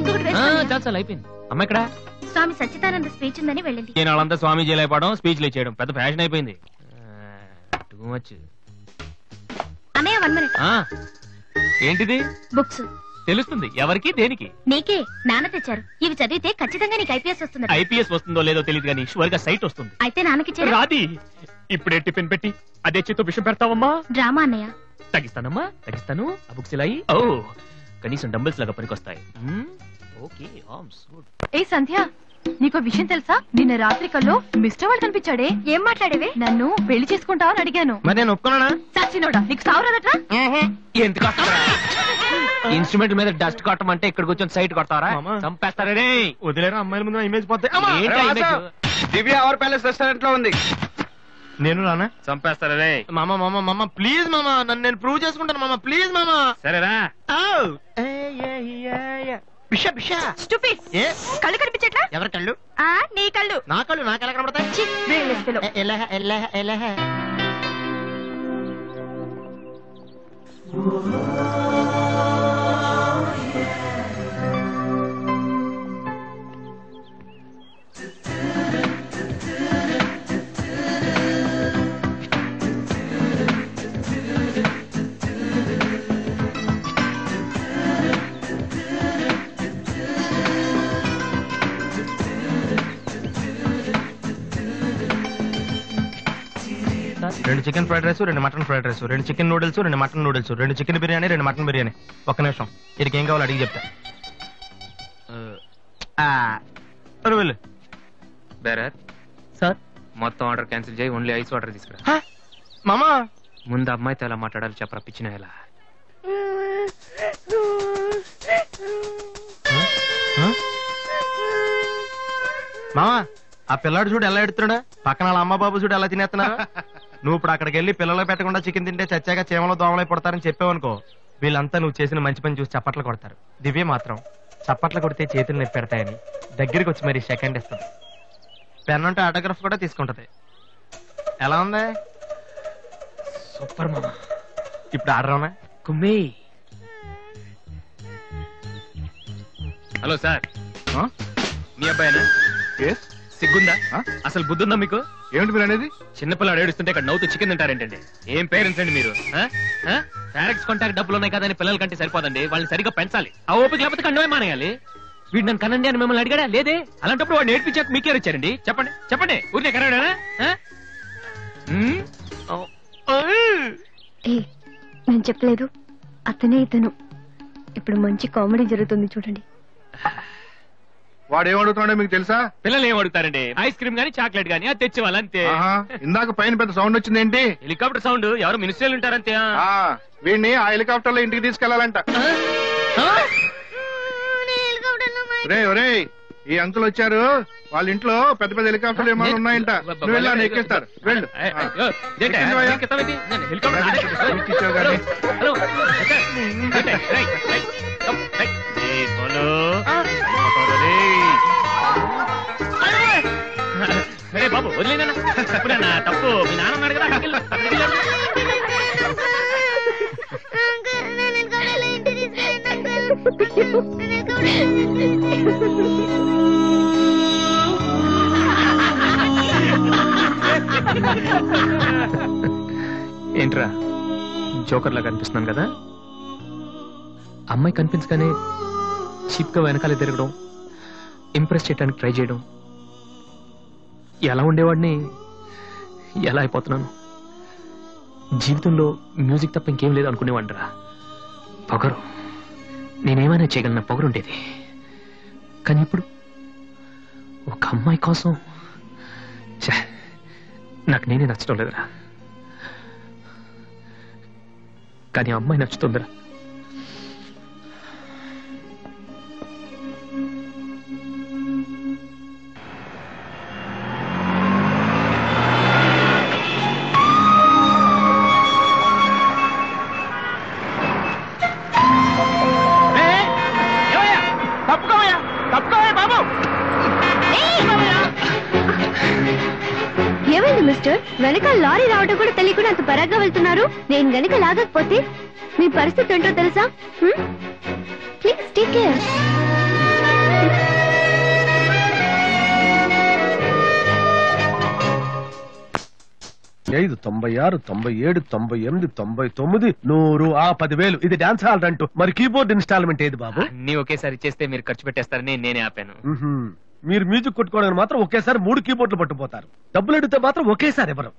ఇంకొకటి చాలు అయిపోయింది. అమ్మ ఇక్కడ స్వామి సచ్చిదానంద స్పీచ్ ఉందని వెళ్ళింది. నేను వాళ్ళంతా స్వామీజీలు అయిపోవడం, స్పీచ్లు ఇచ్చేయడం పెద్ద ఫ్యాషన్ అయిపోయింది. Too much. అన్నయ్య 1 minute. ఏంటిది? బుక్స్. తెలుస్తుంది ఎవరికి దేనికి? నీకే. నాన్న తెచ్చారు. ఇవి చదివితే ఖచ్చితంగా నీకు ఐపీఎస్ వస్తుంది. ఐపీఎస్ వస్తుందో లేదో తెలియదు కానీ షువర్ గా సైట్ వస్తుంది. అయితే నాన్నకి రాది. ఇప్పుడే టిఫిన్ పెట్టి అదే చేతో విషయం పెడతావమ్మా. డ్రామా అన్నయ్య. తగ్గిస్తానమ్మా, తగ్గిస్తాను. ఆ బుక్స్ ఇలా కనీసం డంబుల్స్ లాగా పనికొస్తాయి. Okay, arms good. ఏ సంధ్య, నీకో విషయం తెలుసా? నిన్న రాత్రి కల్లో మిస్టర్ వాళ్ళు కనిపించాడే. ఏం మాట్లాడేవే? నన్ను పెళ్లి చేసుకుంటావని అడిగాను. మరి నేను ఒప్పుకున్నానా? సచ్చినోడా, నీకు సావరాదట్రా? ఎందుకు ఇన్స్ట్రుమెంట్ మీద డస్ట్ కొట్టమంటే ఇక్కడ కూర్చొని సైట్ కొడతారా? చంపేస్తారే. వదిలేరా, అమ్మాయిల ముందు ఇమేజ్ పోతే. దివ్య అవర్ ప్యాలెస్ రెస్టారెంట్ లో ఉంది. నేను రానా? చంపేస్తారే. మామ మామ మామ ప్లీజ్ మామ, నన్ను నేను ప్రూవ్ చేసుకుంటాను మామ, ప్లీజ్ మామ. సరేరా. కళ్ళు కనిపించట్లా? ఎవరి కళ్ళు? నీ కళ్ళు. నా కళ్ళు నాకెలా కనబడతాయి? రెండు చికెన్ ఫ్రైడ్ రైస్, రెండు మటన్ ఫ్రైడ్ రైస్, రెండు చికెన్ నూడిల్స్, రెండు మటన్ నూడిల్స్, రెండు చికెన్ బిర్యానీ, రెండు మటన్ బిర్యానీ. ఒక్క నిమిషం, వీరికి ఏం కావాలో అడిగి చెప్తా. వెళ్ళు. బేరర్ సార్, మొత్తం ఆర్డర్ క్యాన్సిల్ చేయి, ఓన్లీ ఐస్ వాటర్ తీసుకురా. మామా, ముందు అమ్మాయితో ఎలా మాట్లాడాలి చెప్పరా, పిచ్చిన ఎలా? మామా, ఆ పిల్లాడు చూడు ఎలా ఎడుతున్నాడా, పక్కన వాళ్ళ అమ్మ బాబు చూడు ఎలా తినేస్తున్నారా. నువ్వు ఇప్పుడు అక్కడికి వెళ్ళి పిల్లలు పెట్టకుండా చికెన్ తింటే చచ్చాక చీమలో దోమలై పడతారని చెప్పావనుకో, వీళ్ళంతా నువ్వు చేసిన మంచి పని చూసి చప్పట్లు కొడతారు. దివ్య మాత్రం చప్పట్లు కొడితే చేతులు నొప్పి పెడతాయని దగ్గరికి వచ్చి మరి సెకండ్ ఇస్తుంది. పెన్ అంటే ఆటోగ్రాఫ్ కూడా తీసుకుంటది. ఎలా ఉంది? సూపర్ మామా. ఇప్పుడు ఆడరావునా? కుమ్మి. హలో సార్, మీ అబ్బాయినా? సిగ్గుందా? అసలు బుద్ధుందా మీకు? ఏమిటి మీరు అనేది? చిన్నపిల్లాడు ఏడుస్తుంటే ఇక్కడ నవ్వుతూ చికెన్ తింటారేంటండి? ఏం పేరెంట్స్ అండి మీరు? ఫారెక్స్ కాంటాక్ట్ డబ్బులు ఉన్నాయి కదా అని పిల్లల కంటే సరిపోదండి, వాళ్ళని సరిగ్గా పెంచాలి. ఆ ఓపిక లేకపోతే కండమే మానేయాలి. వీడు నన్ను కనండి అని మిమ్మల్ని అడిగాడా? లేదే. అలాంటప్పుడు వాడు నేర్పించాక మీకే వచ్చారండి. చెప్పండి చెప్పండి, ఊరినే కనడానా? నేను చెప్పలేదు, అతనే ఇతను. ఇప్పుడు మంచి కామెడీ జరుగుతుంది చూడండి. వాడు ఏమడుగుతున్నాడో మీకు తెలుసా? పిల్లలు ఏం అడుగుతారండి? ఐస్ క్రీమ్ గానీ చాక్లెట్ గానీ అది తెచ్చి వాళ్ళంతే. ఇందాక పైన పెద్ద సౌండ్ వచ్చింది ఏంటి? Helicopter sound. ఎవరు మినిస్టర్లు ఉంటారంతే. వీడిని ఆ హెలికాప్టర్ లో ఇంటికి తీసుకెళ్లాలంట. ఒరే, ఈ అంకుల్ వచ్చారు, వాళ్ళ ఇంట్లో పెద్ద పెద్ద హెలికాప్టర్లు ఏమైనా ఉన్నాయంట. నువ్వు వెళ్ళాను ఎక్కిస్తారు. వెళ్ళు. సరే బాబు, వదిలేనా తప్పు. మీ నాన్న ఉన్నాడు కదా. ఏంట్రా జోకర్ లాగా కనిపిస్తున్నాను కదా? అమ్మాయి కనిపించగానే చీప్ గా వెనకాలే తిరగడం, ఇంప్రెస్ చేయడానికి ట్రై చేయడం. ఎలా ఉండేవాడిని ఎలా అయిపోతున్నాను. జీవితంలో మ్యూజిక్ తప్ప ఇంకేం లేదు అనుకునేవాడిరా. పొగరు, నేనేమైనా చేయగలన పొగరుండేది. కానీ ఇప్పుడు ఒక అమ్మాయి కోసం నాకు నేనే నచ్చడం లేదురా. కానీ అమ్మాయి నచ్చుతుందిరా. ఏమైంది మిస్టర్? వెనక లారీ రావడం కూడా తెలియకుండా అంత పరాగ్గా వెళ్తున్నారు. నేను గనక లాగకపోతే మీ పరిస్థితి ఏంటో తెలుసా? Please take care. 95, 96, 97, 98, 99, 100, 10,000. ఇది డాన్స్ హాల్ అంటూ. మరి కీబోర్డ్ ఇన్స్టాల్మెంట్ ఏది బాబు? అన్ని ఒకేసారి ఇచ్చేస్తే మీరు ఖర్చు పెట్టేస్తారని నేనే ఆపాను. మీరు మ్యూజిక్ కొట్టుకోవడానికి మాత్రం ఒకేసారి 3 కీబోర్డులు పట్టుకుపోతారు. డబ్బులు అడిగితే మాత్రం ఒకేసారి ఎవరు?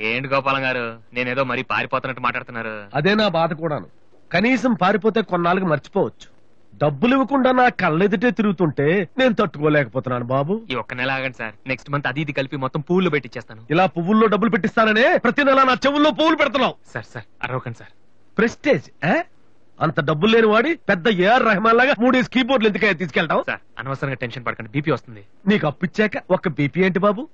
ఏంటి గోపాలం గారు, నేనేదో మరీ పారిపోతున్నట్టు మాట్లాడుతున్నారు. అదే నా బాధ కూడాను. కనీసం పారిపోతే కొన్నాళ్ళకి మర్చిపోవచ్చు. డబ్బులు ఇవ్వకుండా నా కళ్ళెదుటే తిరుగుతుంటే నేను తట్టుకోలేకపోతున్నాను బాబు. ఈ ఒక్క నెల ఆగండి సార్, నెక్స్ట్ మంత్ అది ఇది కలిపి మొత్తం పూలు పెట్టిచ్చేస్తాను. ఇలా పువ్వుల్లో డబ్బులు పెట్టిస్తాననే ప్రతి నెల నా చెవుల్లో పువ్వులు పెడుతున్నావు. సార్ సార్ అరవకండి సార్. ప్రెస్టేజ్ అంత డబ్బులు లేని వాడి పెద్ద ఏఆర్ రెహమాన్ లాగా 3 కీబోర్డులు ఎందుకయ్యా తీసుకెళ్తావు? సార్ అనవసరంగా టెన్షన్ పడకండి, బీపీ వస్తుంది. నీకు అప్పిచ్చాక ఒక్క బీపీ ఏంటి బాబు?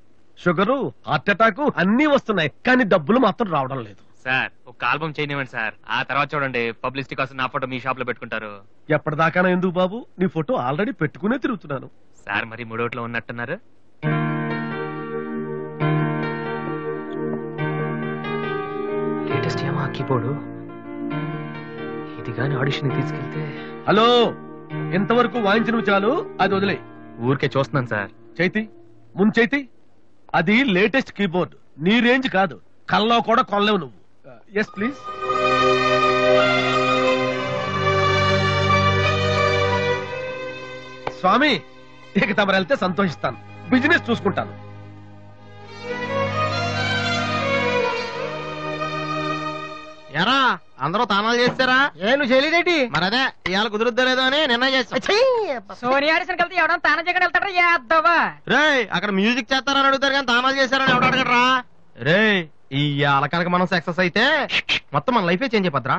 షుగరు, హార్ట్ అటాక్ అన్ని వస్తున్నాయి, కానీ డబ్బులు మాత్రం రావడం లేదు. సార్ ఒక ఆల్బమ్ చేయనివ్వండి సార్, ఆ తర్వాత చూడండి పబ్లిసిటీ కోసం నా ఫోటో మీ షాప్ లో పెట్టుకుంటారు. ఎప్పటిదాకా ఎందుకు బాబు? నీ ఫోటో ఆల్రెడీ పెట్టుకునే తిరుగుతున్నాను. సార్ మరి మూడోట్లో ఉన్నట్టున్నారు. లేటెస్ట్ ఏమో కీబోర్డు, ఇది గాని ఆడిషన్ తీసుకెళ్తే. హలో, ఇంతవరకు వాయించిన చాలు, అది వదిలే. ఊరికే చూస్తున్నాను సార్. చైతి ముందు చైతి, అది లేటెస్ట్ కీబోర్డ్, నీ రేంజ్ కాదు, కల్లో కూడా కొనలేవు నువ్వు. Yes please. స్వామి, ఇక తమరు వెళ్తే సంతోషిస్తాను, బిజినెస్ చూసుకుంటాను. ఎరా అందరూ తానాలు చేస్తారా? నువ్వు చేయలేదేంటి? మరి అదే ఇవాళ కుదురుద్దో లేదో అని నిర్ణయం చేస్తా. సోనియా ఆడిషన్ కలిసి ఎవడం తాన జగన్ వెళ్తాడా? యాదవా రే అక్కడ మ్యూజిక్ చేస్తారని అడుగుతారు కానీ తానాలు చేస్తారని ఎవడు అడగడరా? రే ఈ కనుక మనం సక్సెస్ అయితే మొత్తం మన లైఫే చేంజ్ అయిపోద్రా.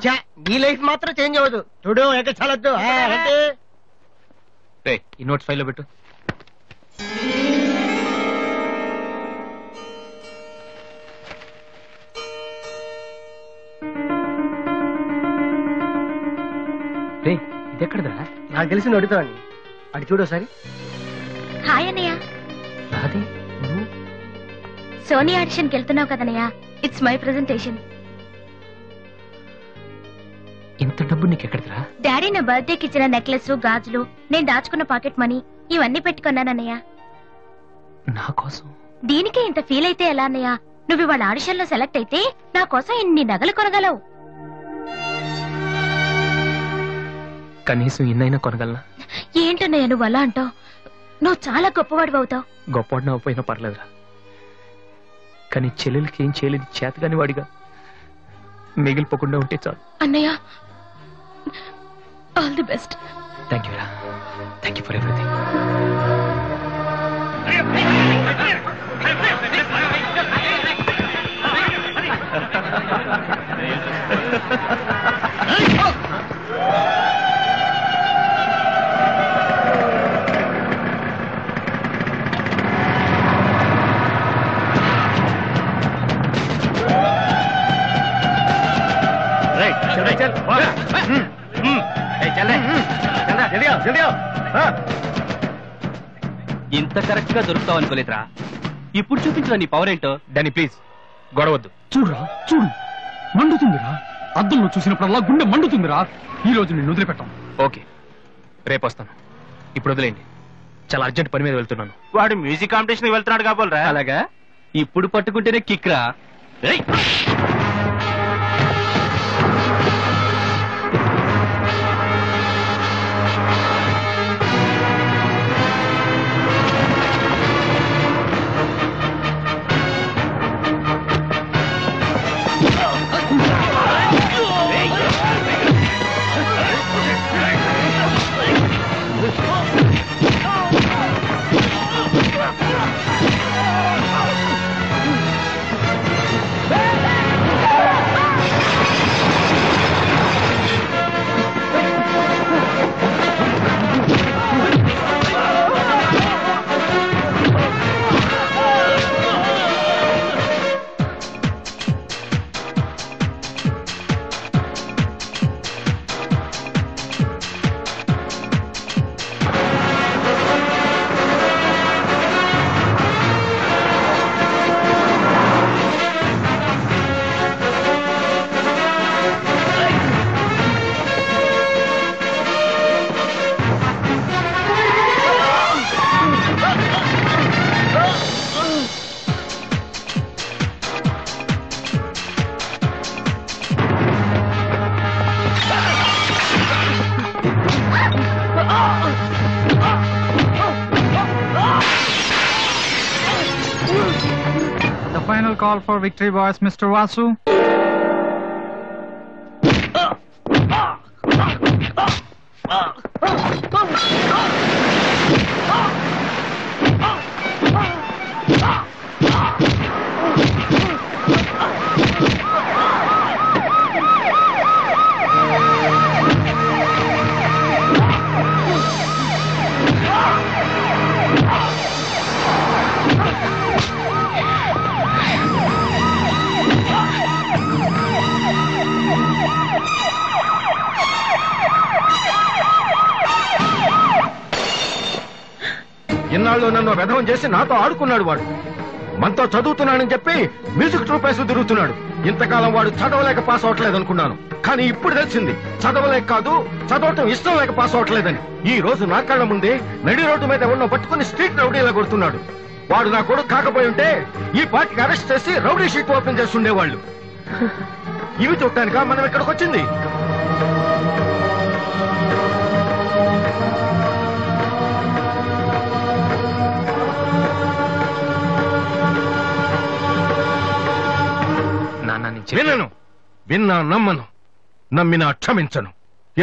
నీ లైఫ్ మాత్రం చేంజ్ అవ్వదు. చూడు ఎక్కడ చాలొద్దు. ఈ నోట్స్ ఫైల్ లో పెట్టు. ఇది ఎక్కడదా? నాకు తెలిసి అడుగుతావని. అటు చూడు ఒకసారి. హాయ్ అన్నయ్య. అది సోనీ ఆడిషన్కి వెళ్తున్నావు కదన్నయ్య, ఇట్స్ మై ప్రెజెంటేషన్. ఇంత డబ్బు నీకు ఎక్కడదా? డాడీ నా బర్త్డేకి ఇచ్చిన నెక్లెస్, గాజులు, నేను దాచుకున్న పాకెట్ మనీ ఇవన్నీ పెట్టుకున్నానన్నయ్య. నా కోసం? దీనికే ఇంత ఫీల్ అయితే ఎలా అన్నయ్య? నువ్వు ఇవాళ ఆడిషన్ లో సెలెక్ట్ అయితే నా కోసం ఇన్ని నగలు కొనగలవు. కనీసం ఇన్నైనా కొనగలనా? ఏంటన్నయ్య నువ్వు అలా అంటావు? నువ్వు చాలా గొప్పవాడు అవుతావు. గొప్పవాడిని అవ్వపోయినా పర్లేదురా, కానీ చెల్లెలకి ఏం చేయలేదు చేతగాని వాడిగా మిగిలిపోకుండా ఉంటే చాలు. అన్నయ్య all the best. Thank you రా, థ్యాంక్ యూ ఫర్ ఎవ్రీథింగ్. ఇంత కరెక్ట్ గా దొరుకుతావు అనుకోలేదురా. ఇప్పుడు చూపించరా నీ పవర్ ఏంటో. డానీ ప్లీజ్ గొడవద్దు. చూడురా చూడు, మండుతుందిరా. అద్దంలో చూసినప్పుడల్లా గుండె మండుతుందిరా. ఈ రోజు నిన్ను వదిలిపెట్టాం. ఓకే రేపు వస్తాను, ఇప్పుడు వదిలేండి, చాలా అర్జెంట్ పని మీద వెళ్తున్నాను. వాడు మ్యూజిక్ కాంపిటీషన్ వెళ్తున్నాడు కాబోలరా. అలాగా, ఇప్పుడు పట్టుకుంటేనే కిక్ రా. The final call for victory boys, Mr. Vasu. ఇన్నాళ్ళు నన్ను వెధవం చేసి నాతో ఆడుకున్నాడు వాడు. మనతో చదువుతున్నానని చెప్పి మ్యూజిక్ ట్రూప్ వేసి తిరుగుతున్నాడు. ఇంతకాలం వాడు చదవలేక పాస్ అవట్లేదు అనుకున్నాను, కానీ ఇప్పుడు తెలిసింది చదవలేక కాదు, చదవటం ఇష్టం లేక పాస్ అవట్లేదని. ఈ రోజు నా కళ్ళ ముందే నడి రోడ్డు మీద ఉన్న పట్టుకుని స్ట్రీట్ రౌడీలా కొడుతున్నాడు. వాడు నా కొడుకు కాకపోయి ఉంటే ఈ పార్టీకి అరెస్ట్ చేసి రౌడీ షీట్ ఓపెన్ చేసి ఉండేవాళ్ళు. ఇవి చూడటానికా మనం ఇక్కడికి వచ్చింది? వినను, విన్నా నమ్మను, నమ్మినా క్షమించను.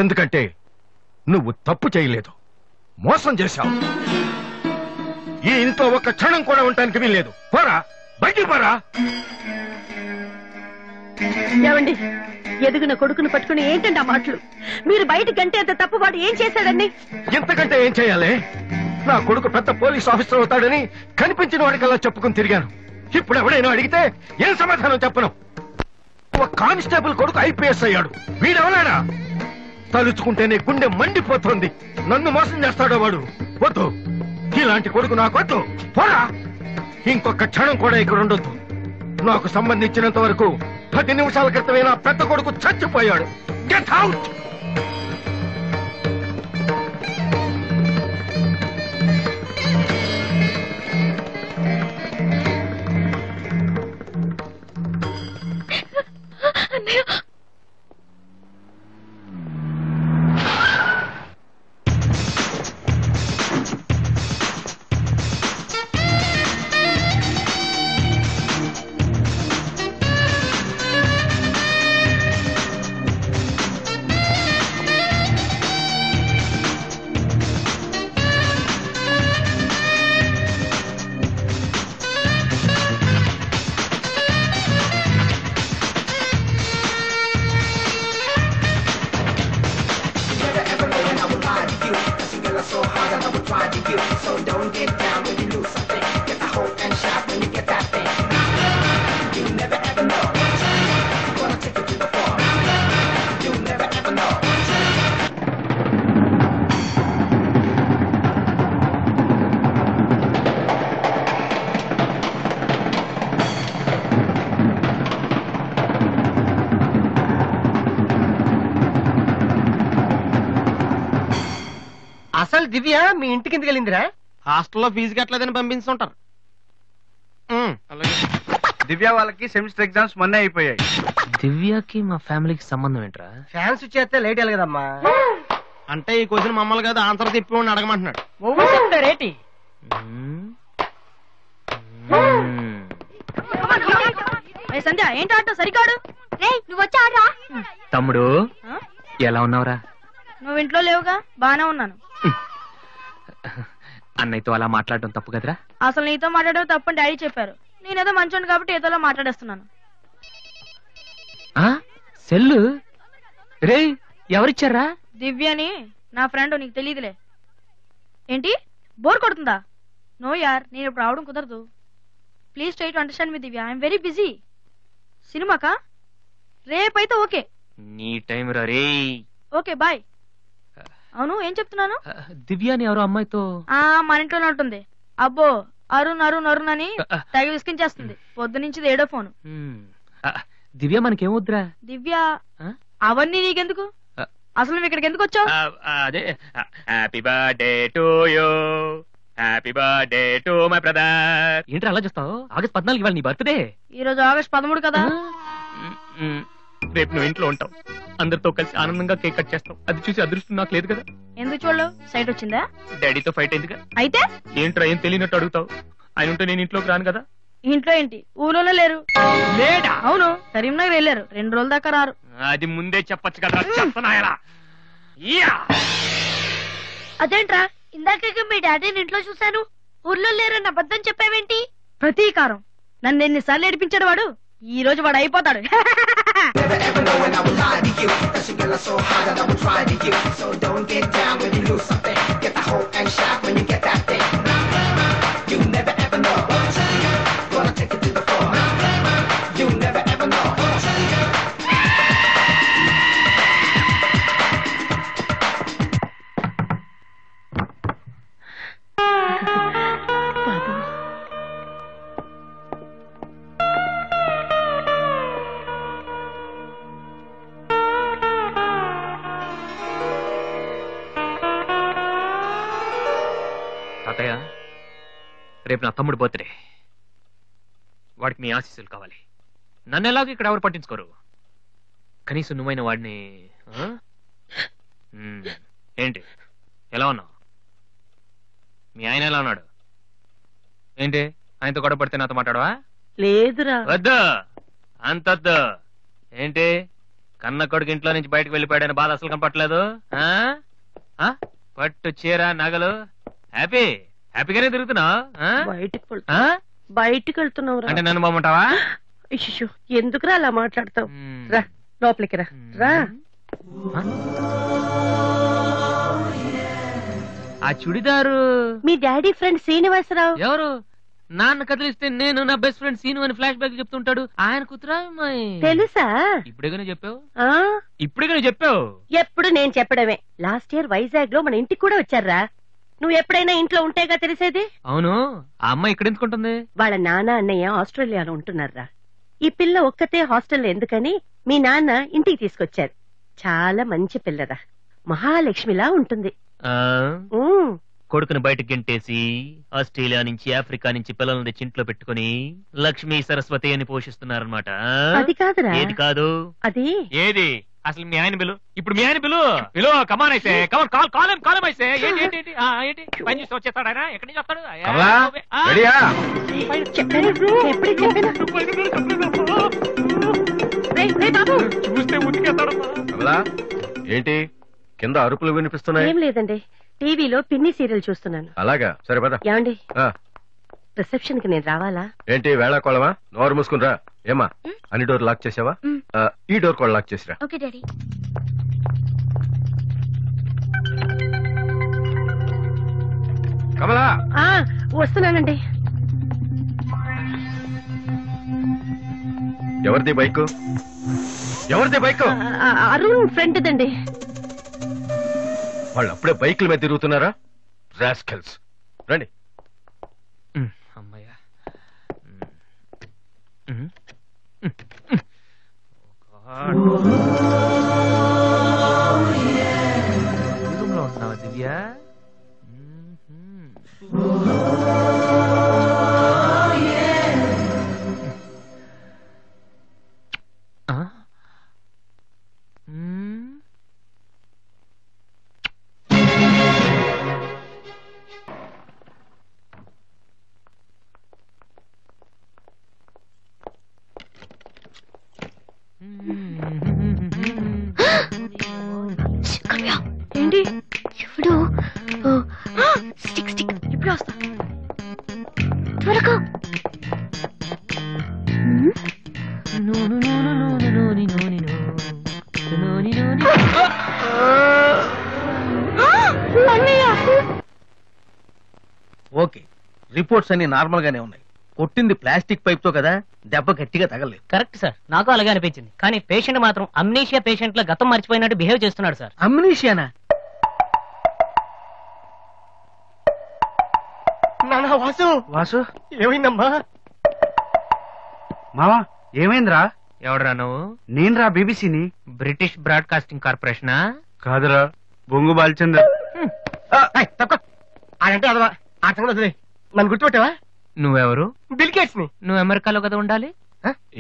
ఎందుకంటే నువ్వు తప్పు చేయలేదు, మోసం చేశావు. ఈ ఇంట్లో ఒక్క క్షణం కూడా ఉండటానికి వీల్లేదు. పోరా, బయటికి పోరా. ఏమండి, ఎదిగిన కొడుకును పట్టుకుని ఏంటండి ఆ మాటలు? మీరు బయటికి గంటే అంత తప్పు వాడు ఏం చేశాడండి? ఇంతకంటే ఏం చేయాలి? నా కొడుకు పెద్ద పోలీస్ ఆఫీసర్ అవుతాడని కనిపించిన వాడికల్లా చెప్పుకుని తిరిగాను. ఇప్పుడు ఎవడైనా అడిగితే ఏం సమాధానం చెప్పను. ఒక కానిస్టేబుల్ కొడుకు ఐపీఎస్ అయ్యాడు. వీడెవనాడా? తలుచుకుంటేనే గుండె మండిపోతుంది. నన్ను మోసం చేస్తాడో వాడు. వద్దు, ఇలాంటి కొడుకు నాకు వద్దు. పోరా, ఇంకొక క్షణం కూడా ఇక్కడ ఉండొద్దు. నాకు సంబంధించినంత వరకు 10 నిమిషాల క్రితమే నా పెద్ద కొడుకు చచ్చిపోయాడు. Get out. అసలు దివ్య మీ ఇంటికి ఎందుకు వెళ్ళిందిరా? హాస్టల్లో ఫీజు కట్టలేదని పంపిస్తుంటారు. దివ్య వాళ్ళకి సెమిస్టర్ ఎగ్జామ్స్ మొన్నే అయిపోయాయి. దివ్యకి మా ఫ్యామిలీకి సంబంధం ఏంట్రా? ఫ్యాన్స్ చేస్తే లేట్ వెళ్ళగదమ్మా. అంటే ఈ క్వశ్చన్ మమ్మల్ని కాదు, ఆన్సర్ తిప్పి అడగమంటున్నాడు. రేటి సంధ్య ఏంటి ఆటో సరికాడు? నువ్వు వచ్చి ఆడరా. తమ్ముడు ఎలా ఉన్నావురా? నువ్వు ఇంట్లో లేవుగా? బానే ఉన్నాను. అన్నయ్యతో అలా మాట్లాడడం తప్పు కదరా? అసలు నీతో మాట్లాడడం తప్పని డాడీ చెప్పారు. నేనేదో మంచోడు కాబట్టి ఏదోలా మాట్లాడేస్తున్నాను. సెల్లు రే ఎవరిచ్చారా? దివ్యని, నా ఫ్రెండ్. నీకు తెలియదులే. ఏంటి బోర్ కొడుతుందా? నో యార్, నేను ఇప్పుడు రావడం కుదరదు. Please try to understand me Divya. I'm very busy. సినిమాకా? రేపైతే ఓకే. నీ టైం రా రే. Okay bye. అవును, ఏం చెప్తున్నాను? దివ్యాని ఎవరో అమ్మాయితో మన ఇంట్లోనే ఉంటుంది. అబ్బో, అరుణ్ అరుణ్ అరుణ్ అని తెగ విసికించేస్తుంది. పొద్దు నుంచి ఏడో ఫోను. దివ్య మనకేమొద్దురా? దివ్య అవన్నీ నీకెందుకు? అసలు నువ్వు ఇక్కడికి ఎందుకు వచ్చావు? అదే happy birthday to you, happy birthday to my brother. ఏంటి అలా చూస్తావు? ఆగస్ట్ 14 ఇవాళ నీ బర్త్డే. ఈ రోజు ఆగస్ట్ 13 కదా. రేపు నువ్వు ఇంట్లో ఉంటావు, అందరితో కలిసి ఆనందంగా కేక్ కట్ చేస్తావు. అది చూసి అదృష్టం నాకు లేదు కదా. ఎందుకు చూడలేవు? సైట్ వచ్చిందా? డాడీతో ఫైట్ అయిందిగా. అయితే ఏంట్రా ఏం తెలియనట్టు అడుగుతావు? ఆయన ఉంటే నేను ఇంట్లోకి రాను కదా. ఇంట్లో ఏంటి? ఊళ్ళోనే లేరు. లేడా? అవును, కరీంనగర్ వెళ్ళారు. 2 రోజుల దాకా రారు. అది ముందే చెప్పొచ్చు కదా. చెప్పనాయలా అదేంట్రా, ఇందాక మీ డాడీని ఇంట్లో చూశాను, ఊర్లో లేరన్న అబద్ధం చెప్పావేంటి? ప్రతీకారం. నన్ను ఎన్నిసార్లు ఏడిపించాడు వాడు, ఈ రోజు వాడు అయిపోతాడు. తాతయ్య, రేపు నా తమ్ముడు బర్త్డే. వాడికి మీ ఆశీస్సులు కావాలి. నన్ను ఎలాగో ఇక్కడ ఎవరు పట్టించుకోరు, కనీసం నువ్వైన వాడిని. ఏంటి ఎలా ఉన్నావు? మీ ఆయన ఎలా ఉన్నాడు? ఏంటి ఆయనతో గొడవ పడితే నాతో మాట్లాడవా? లేదురా. వద్దు, అంతొద్దు. ఏంటి కన్న కొడుకు ఇంట్లో నుంచి బయటకు వెళ్ళిపోయాడని బాధ అసలు కనపట్లేదు. పట్టు చీర నగలు హ్యాపీగానే తిరుగుతున్నావు. బయటికి వెళ్తున్నావు అంటే నన్ను బాగుంటావా? ఎందుకురా అలా మాట్లాడతావు? రా లోపలికి రా. రా. ఆ చుడిదారు మీ డాడీ ఫ్రెండ్ శ్రీనివాసరావు. ఎవరు? నాన్న కదిలిస్తే నేను నా బెస్ట్ ఫ్రెండ్ సీను అని ఫ్లాష్ బ్యాక్ చెప్తుంటాడు. ఆయన కూతురా? తెలుసా? ఇప్పుడేగానే చెప్పావు. ఇప్పుడేగానే చెప్పావు. ఎప్పుడు నేను చెప్పడమే. లాస్ట్ ఇయర్ వైజాగ్ లో మన ఇంటికి కూడా వచ్చారా. నువ్వు ఎప్పుడైనా ఇంట్లో ఉంటేగా తెలిసేది. అవును, ఆ అమ్మాయి ఇక్కడ ఎందుకుంటుంది? వాళ్ళ నాన్న అన్నయ్య ఆస్ట్రేలియాలో ఉంటున్నారా. ఈ పిల్ల ఒక్కతే హాస్టల్లో ఎందుకని మీ నాన్న ఇంటికి తీసుకొచ్చారు. చాలా మంచి పిల్లరా, మహాలక్ష్మిలా ఉంటుంది. కొడుకుని బయటకు గెంటేసి ఆస్ట్రేలియా నుంచి ఆఫ్రికా నుంచి పిల్లల్ని తెచ్చి ఇంట్లో పెట్టుకుని లక్ష్మీ సరస్వతి అని పోషిస్తున్నారన్నమాట. అది కాదురా. ఏది కాదు? అది ఏది అసలు? మీ ఆయన బిలు. ఇప్పుడు మీ ఆయన బిలు కమాన్ అయితే కాలం అయితే ఏంటి పని చేసి వచ్చేస్తాడు ఆయన. ఎక్కడి నుంచి వస్తాడు? చూస్తే ఉతికేస్తాడు. ఏంటి కింద అరుపులు వినిపిస్తున్నాయి? ఏం లేదండి, టీవీలో పిన్ని సీరియల్ చూస్తున్నాను. అలాగా, సరే పద. ఏమండి, రిసెప్షన్ కి నేను రావాలా? ఏంటి వేళాకోళమా? నోరు మూసుకుని రా. ఏమా అన్ని డోర్ లాక్ చేసావా? ఈ డోర్ కూడా లాక్ చేసిరా. Okay daddy. కమలా వస్తున్నానండి. ఎవరిది బైక్? ఎవరిది బైక్? అరుణ్ ఫ్రెండ్ దండి. వాళ్ళు అప్పుడే బైకుల మీద తిరుగుతున్నారా? రాస్కెల్స్. రండి. అమ్మయ్యా. ఉంటున్నావా దివ్య? ఏంటి ఇప్పుడు? స్టిక్ ఇప్పుడు వస్తా. త్వరగా. ఓకే, రిపోర్ట్స్ అన్ని నార్మల్ గానే ఉన్నాయి. కొట్టింది ప్లాస్టిక్ పైప్ తో కదా, దెబ్బ గట్టిగా తగలేదు. కరెక్ట్ సార్, నాకు అలాగే అనిపించింది. కానీ పేషెంట్ మాత్రం అమ్నీషియా పేషెంట్ లా గతం మర్చిపోయినట్టు బిహేవ్ చేస్తున్నాడు సార్. అమ్నీషియానా? వాసు వాసు ఏమైందమ్మా? మావా ఏమైందిరా? ఎవడరా నువ్వు? నేనురా, బీబీసీని. British broadcasting కార్పొరేషనా? కాదురా, బొంగు బాల్చందర్. అంటే అదవా ఆ సంగతి నన్ను గుర్తుపెట్టావా? నువ్వెవరు? బిల్ గేట్స్ ని. నువ్వు అమెరికాలో కదా ఉండాలి?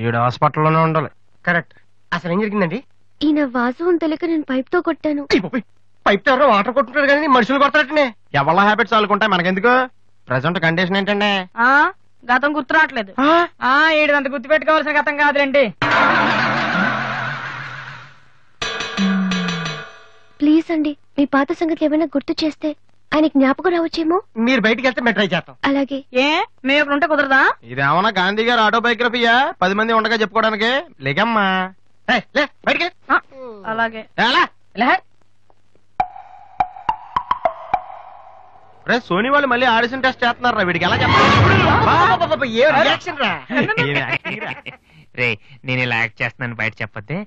ఈడ హాస్పిటల్లోనే ఉండాలి. కరెక్ట్. అసలు ఏం జరిగిందండి? ఈయన వాసు అని తెలియక నేను పైప్ తో కొట్టాను. పైప్ ఎవరో వాటర్ కొట్టుకుంటారు కానీ మనుషులు కొడతారటనే. ఎవళ్ళ హ్యాబిట్స్ వాళ్ళకుంటాయి, మనకెందుకు? ప్రెసెంట్ కండిషన్ ఏంటండి? గతం గుర్తు రావట్లేదు. ఏడంత గుర్తు పెట్టుకోవాల్సిన గతం కాదులేండి. ప్లీజ్ అండి, మీ పాత సంగతి ఏమైనా గుర్తు చేస్తే ఆయన జ్ఞాపకం రావచ్చేమో. మీరు బయటికి వెళ్తే మేము ట్రై చేస్తాం. అలాగే. ఏ మేము ఇక్కడ ఉంటే కుదరదా? ఇదేమన్నా గాంధీ గారు ఆటోబయోగ్రఫీయా 10 మంది ఉండగా చెప్పుకోవడానికి? లేకమ్మా బయటికి. అలాగే. రే సోనీ వాళ్ళు మళ్ళీ ఆడిషన్ టెస్ట్ చేస్తున్నారు. వీడికి ఎలా రే నేను ఇలా యాక్ట్ చేస్తున్నాను బయట చెప్పొద్దే.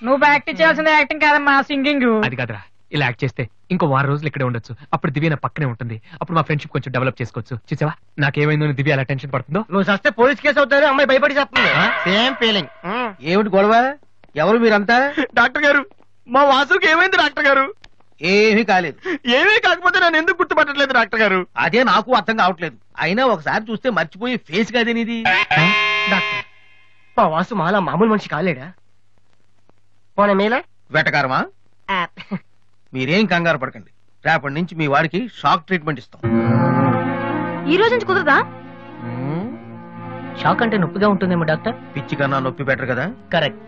నువ్వు యాక్టింగ్ చేయాల్సింది యాక్టింగ్ కాదమ్మా, సింగింగ్. అది కాదురా, ఇలా యాక్ట్ చేస్తే ఇంకో 10 రోజులు ఇక్కడే ఉండొచ్చు. అప్పుడు దివ్య నా పక్కనే ఉంటుంది. అప్పుడు మా ఫ్రెండ్షిప్ కొంచెం డెవలప్ చేసుకోవచ్చు. చూసావా నాకేమైందో దివ్య అలా టెన్షన్ పడుతుందో. నువ్వు చస్తే పోలీస్ కేసు అవుతారు, అమ్మాయి భయపడి చేస్తుంది. Same feeling. ఏమిటి గొడవ? ఎవరు మీరంతా? డాక్టర్ గారు, మా వాసుకి ఏమైంది డాక్టర్ గారు? ఏమీ కాలేదు. ఏమీ కాకపోతే నన్ను ఎందుకు గుర్తుపట్టట్లేదు డాక్టర్ గారు? అదే నాకు అర్థం కావట్లేదు. అయినా ఒకసారి చూస్తే మర్చిపోయి ఫేస్ కాదే నీది. డాక్టర్, మా వాసు మాలా మామూలు మనిషి కాలేడా? పోనీ మేలా వెటకారమా? మీరేం కంగారు పడకండి. రేపటి నుంచి మీ వాడికి షాక్ ట్రీట్మెంట్ ఇస్తాం. ఈ రోజు నుంచి కుదరదా? షాక్ అంటే నొప్పిగా ఉంటుందేమో డాక్టర్. పిచ్చి కన్నా నొప్పి బెటర్ కదా. కరెక్ట్.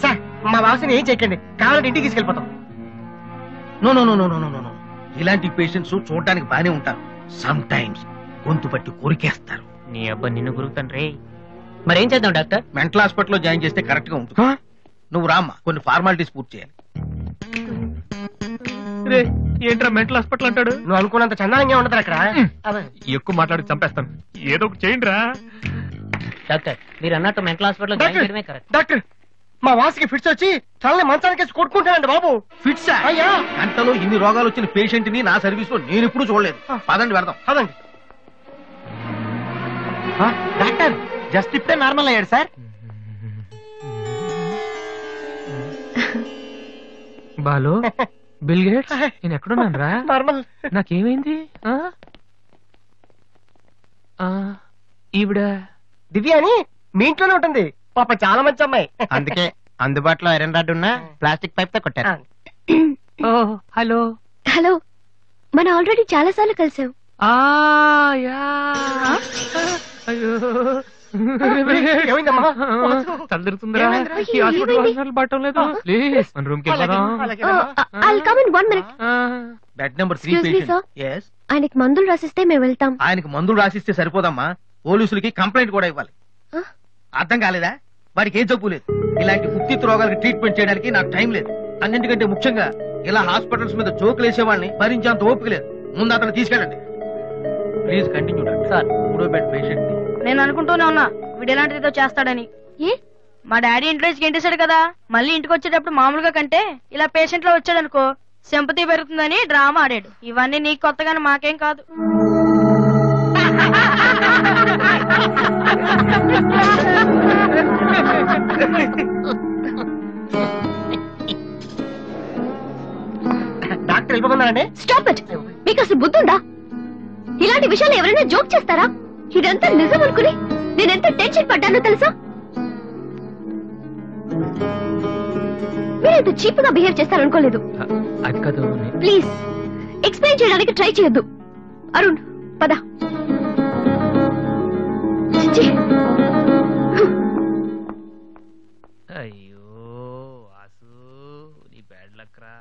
సార్, మా వాసుని ఏం చేయకండి, కావాలంటే ఇంటికి తీసుకెళ్ళిపోతాం. No no no no no no no. ఇలాంటి పేషెంట్స్ చూడటానికి బానే ఉంటారు. సమ్ టైమ్స్ గొంతు పట్టి కొరికేస్తారు. నీ అబ్బా నిన్ను గురుతాను రే. మరేం చేద్దాం డాక్టర్? మెంటల్ హాస్పిటల్లో జాయిన్ చేస్తే కరెక్ట్ గా ఉంటుంది. నువ్వు రామ్మా, కొన్ని ఫార్మాలిటీస్ పూర్తి చేయాలి. ఏంట్రా మెంటల్ హాస్పిటల్ అంటాడు? నువ్వు అనుకున్నంత చందానంగా ఉండదు అక్కడ. ఎక్కువ మాట్లాడి చంపేస్తాను. ఏదో ఒకటి చేయండి రా. డాక్టర్, మీరు అన్నట్టు మెంటల్ హాస్పిటల్ జాయిన్ చేయడమే కరెక్ట్. డాక్టర్, మా వాసుకి ఫిట్స్ వచ్చి తలని మంచానికి కొట్టుకుంటానండి బాబు. ఫిట్స్ అయ్యా, గంటలో ఇన్ని రోగాలు వచ్చిన పేషెంట్ ని నా సర్వీస్ లో నేను ఎప్పుడు చూడలేదు. పదండి వెళ్దాం. పదండి. డాక్టర్, జస్ట్ ఇప్పుడే నార్మల్ అయ్యాడు సార్. బాలు, బిల్ గేట్స్, నేను ఎక్కడున్నాను రా? నార్మల్. నాకేమైంది? ఈవిడ దివ్య అని మీ ఇంట్లోనే ఉంటుంది. పాప చాలా మంచి అమ్మాయి. అందుకే అందుబాటులో ఐరన్ రాడ్ ఉన్న ప్లాస్టిక్ పైప్ తో కొట్టారు. హలో హలో, మనం ఆల్రెడీ చాలా సార్లు కలిసాం. ఏమైందమ్మా? తలదిరుతుందిరా. ఈ హాస్పిటల్ వాసనలు పట్టడం లేదు. ప్లీజ్ మన రూమ్ కి I'll come in 1 minute. Bed number 3 Excuse me, sir. Patient. yes. ఆయనకి మందులు రాసిస్తే మేము వెళ్తాం. ఆయనకి మందులు రాసిస్తే సరిపోదమ్మా, పోలీసులకి కంప్లైంట్ కూడా ఇవ్వాలి. అర్థం కాలేదా? వాడికి ఏ జబ్బు లేదు. ఇలాంటి ఉత్తిత్ రోగాలకి ట్రీట్మెంట్ చేయడానికి నాకు టైం లేదు. అన్నింటికంటే ముఖ్యంగా ఇలా హాస్పిటల్స్ మీద జోకులు వేసేవాడిని భరించేంత ఓపిక లేదు. ముందు అతను తీసుకెళ్ళండి. Please continue doctor. సార్, 3వ బెడ్ పేషెంట్. నేను అనుకుంటూనే ఉన్నా వీడు ఎలాంటిది ఏదో చేస్తాడని. మా డాడీ ఇంట్లో గెంటేశాడు కదా, మళ్ళీ ఇంటికి వచ్చేటప్పుడు మామూలుగా కంటే ఇలా పేషెంట్ లో వచ్చాడనుకో సింపతి పెరుగుతుందని డ్రామా ఆడాడు. ఇవన్నీ నీకు కొత్తగానే మాకేం కాదు. డాక్టర్ వెళ్ళిపోతున్నారండి. Stop it. మీకు అసలు బుద్ధి ఉందా? ఇలాంటి విషయాలు ఎవరైనా జోక్ చేస్తారా? ఇదంతా నిజం అనుకుని నేనెంత టెన్షన్ పడ్డానో తెలుసా? మీరెంత చీప్ గా బిహేవ్ చేస్తారనుకోలేదు. అది కాదు. ప్లీజ్ ఎక్స్ప్లెయిన్ చేయడానికి ట్రై చేయొద్దు. అరుణ్, పద. అయ్యో వాసు, నీ బ్యాడ్ లక్ రా.